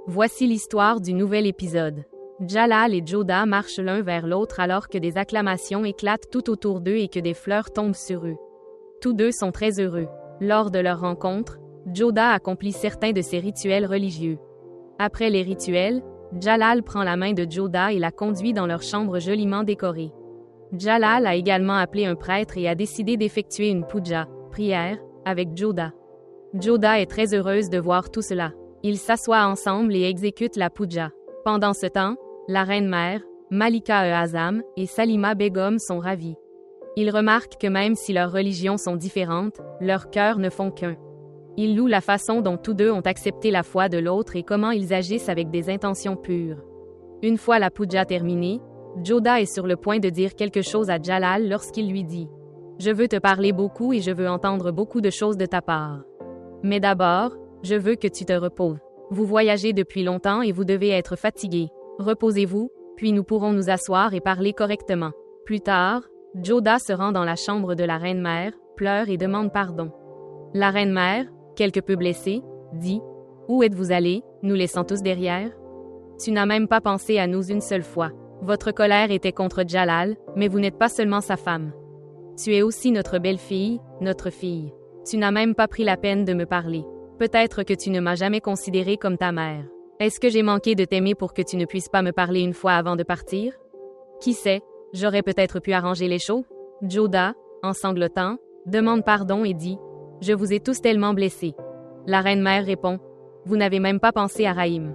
Voici l'histoire du nouvel épisode. Jalal et Joda marchent l'un vers l'autre alors que des acclamations éclatent tout autour d'eux et que des fleurs tombent sur eux. Tous deux sont très heureux. Lors de leur rencontre, Joda accomplit certains de ses rituels religieux. Après les rituels, Jalal prend la main de Joda et la conduit dans leur chambre joliment décorée. Jalal a également appelé un prêtre et a décidé d'effectuer une puja, prière, avec Joda. Joda est très heureuse de voir tout cela. Ils s'assoient ensemble et exécutent la puja. Pendant ce temps, la reine-mère, Malika-e-Azam, et Salima Begum sont ravis. Ils remarquent que même si leurs religions sont différentes, leurs cœurs ne font qu'un. Ils louent la façon dont tous deux ont accepté la foi de l'autre et comment ils agissent avec des intentions pures. Une fois la puja terminée, Joda est sur le point de dire quelque chose à Jalal lorsqu'il lui dit « Je veux te parler beaucoup et je veux entendre beaucoup de choses de ta part. Mais d'abord, je veux que tu te reposes. Vous voyagez depuis longtemps et vous devez être fatigué. Reposez-vous, puis nous pourrons nous asseoir et parler correctement. » Plus tard, Joda se rend dans la chambre de la reine-mère, pleure et demande pardon. La reine-mère, quelque peu blessée, dit « Où êtes-vous allés, nous laissant tous derrière? Tu n'as même pas pensé à nous une seule fois. Votre colère était contre Jalal, mais vous n'êtes pas seulement sa femme. Tu es aussi notre belle-fille, notre fille. Tu n'as même pas pris la peine de me parler. Peut-être que tu ne m'as jamais considérée comme ta mère. Est-ce que j'ai manqué de t'aimer pour que tu ne puisses pas me parler une fois avant de partir? Qui sait, j'aurais peut-être pu arranger les choses. » Joda, en sanglotant, demande pardon et dit « Je vous ai tous tellement blessés. » La reine-mère répond « Vous n'avez même pas pensé à Raïm.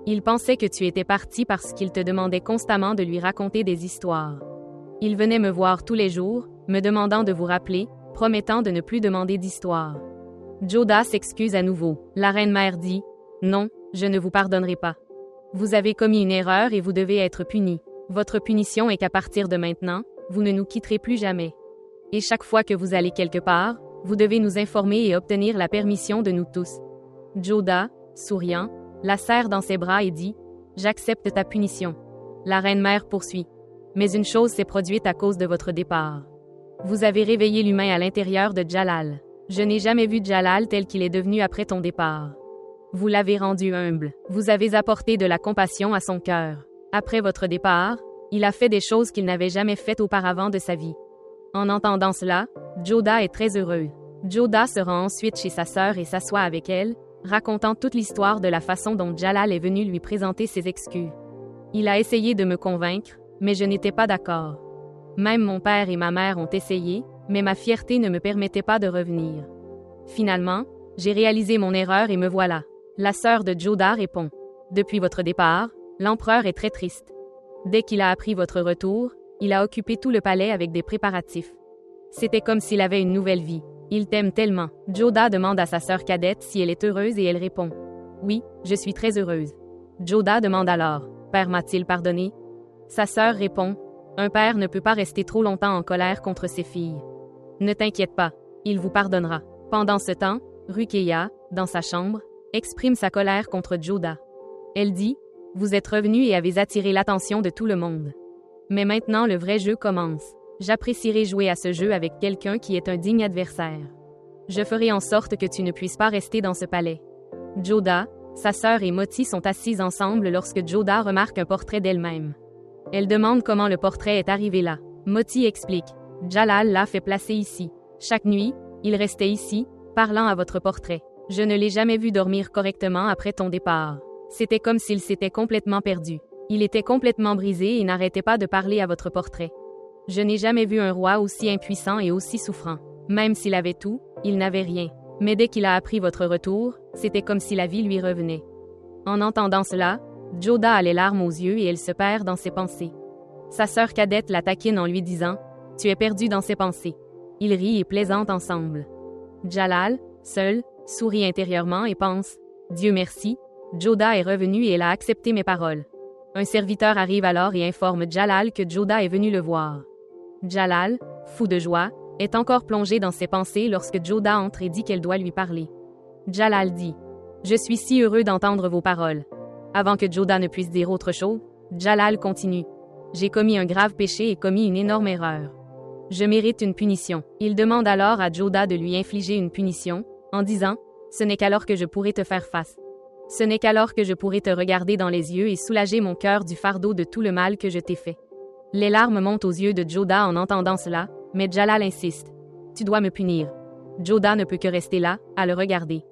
Il pensait que tu étais parti parce qu'il te demandait constamment de lui raconter des histoires. Il venait me voir tous les jours, me demandant de vous rappeler, promettant de ne plus demander d'histoire. » Joda s'excuse à nouveau. La reine-mère dit « Non, je ne vous pardonnerai pas. Vous avez commis une erreur et vous devez être puni. Votre punition est qu'à partir de maintenant, vous ne nous quitterez plus jamais. Et chaque fois que vous allez quelque part, vous devez nous informer et obtenir la permission de nous tous. » Joda, souriant, la serre dans ses bras et dit « J'accepte ta punition. » La reine-mère poursuit « Mais une chose s'est produite à cause de votre départ. Vous avez réveillé l'humain à l'intérieur de Jalal. Je n'ai jamais vu Jalal tel qu'il est devenu après ton départ. Vous l'avez rendu humble. Vous avez apporté de la compassion à son cœur. Après votre départ, il a fait des choses qu'il n'avait jamais faites auparavant de sa vie. » En entendant cela, Joda est très heureux. Joda se rend ensuite chez sa sœur et s'assoit avec elle, racontant toute l'histoire de la façon dont Jalal est venu lui présenter ses excuses. Il a essayé de me convaincre, mais je n'étais pas d'accord. Même mon père et ma mère ont essayé, mais ma fierté ne me permettait pas de revenir. Finalement, j'ai réalisé mon erreur et me voilà. La sœur de Joda répond « Depuis votre départ, l'empereur est très triste. Dès qu'il a appris votre retour, il a occupé tout le palais avec des préparatifs. C'était comme s'il avait une nouvelle vie. Il t'aime tellement. » Joda demande à sa sœur cadette si elle est heureuse et elle répond « Oui, je suis très heureuse. » Joda demande alors « Père m'a-t-il pardonné? » Sa sœur répond « Un père ne peut pas rester trop longtemps en colère contre ses filles. Ne t'inquiète pas, il vous pardonnera. » Pendant ce temps, Ruqeya, dans sa chambre, exprime sa colère contre Joda. Elle dit « Vous êtes revenu et avez attiré l'attention de tout le monde. Mais maintenant le vrai jeu commence. J'apprécierais jouer à ce jeu avec quelqu'un qui est un digne adversaire. Je ferai en sorte que tu ne puisses pas rester dans ce palais. » Joda, sa sœur et Moti sont assises ensemble lorsque Joda remarque un portrait d'elle-même. Elle demande comment le portrait est arrivé là. Moti explique « Jalal l'a fait placer ici. Chaque nuit, il restait ici, parlant à votre portrait. Je ne l'ai jamais vu dormir correctement après ton départ. C'était comme s'il s'était complètement perdu. Il était complètement brisé et n'arrêtait pas de parler à votre portrait. Je n'ai jamais vu un roi aussi impuissant et aussi souffrant. Même s'il avait tout, il n'avait rien. Mais dès qu'il a appris votre retour, c'était comme si la vie lui revenait. » En entendant cela, Joda a les larmes aux yeux et elle se perd dans ses pensées. Sa sœur cadette la taquine en lui disant « Tu es perdu dans ses pensées. » Ils rient et plaisantent ensemble. Jalal, seul, sourit intérieurement et pense « Dieu merci, Joda est revenue et elle a accepté mes paroles. » Un serviteur arrive alors et informe Jalal que Joda est venu le voir. Jalal, fou de joie, est encore plongé dans ses pensées lorsque Joda entre et dit qu'elle doit lui parler. Jalal dit « Je suis si heureux d'entendre vos paroles. » Avant que Joda ne puisse dire autre chose, Jalal continue « J'ai commis un grave péché et commis une énorme erreur. Je mérite une punition. » Il demande alors à Joda de lui infliger une punition, en disant « Ce n'est qu'alors que je pourrai te faire face. » Ce n'est qu'alors que je pourrai te regarder dans les yeux et soulager mon cœur du fardeau de tout le mal que je t'ai fait. Les larmes montent aux yeux de Joda en entendant cela, mais Jalal insiste. Tu dois me punir. Joda ne peut que rester là, à le regarder.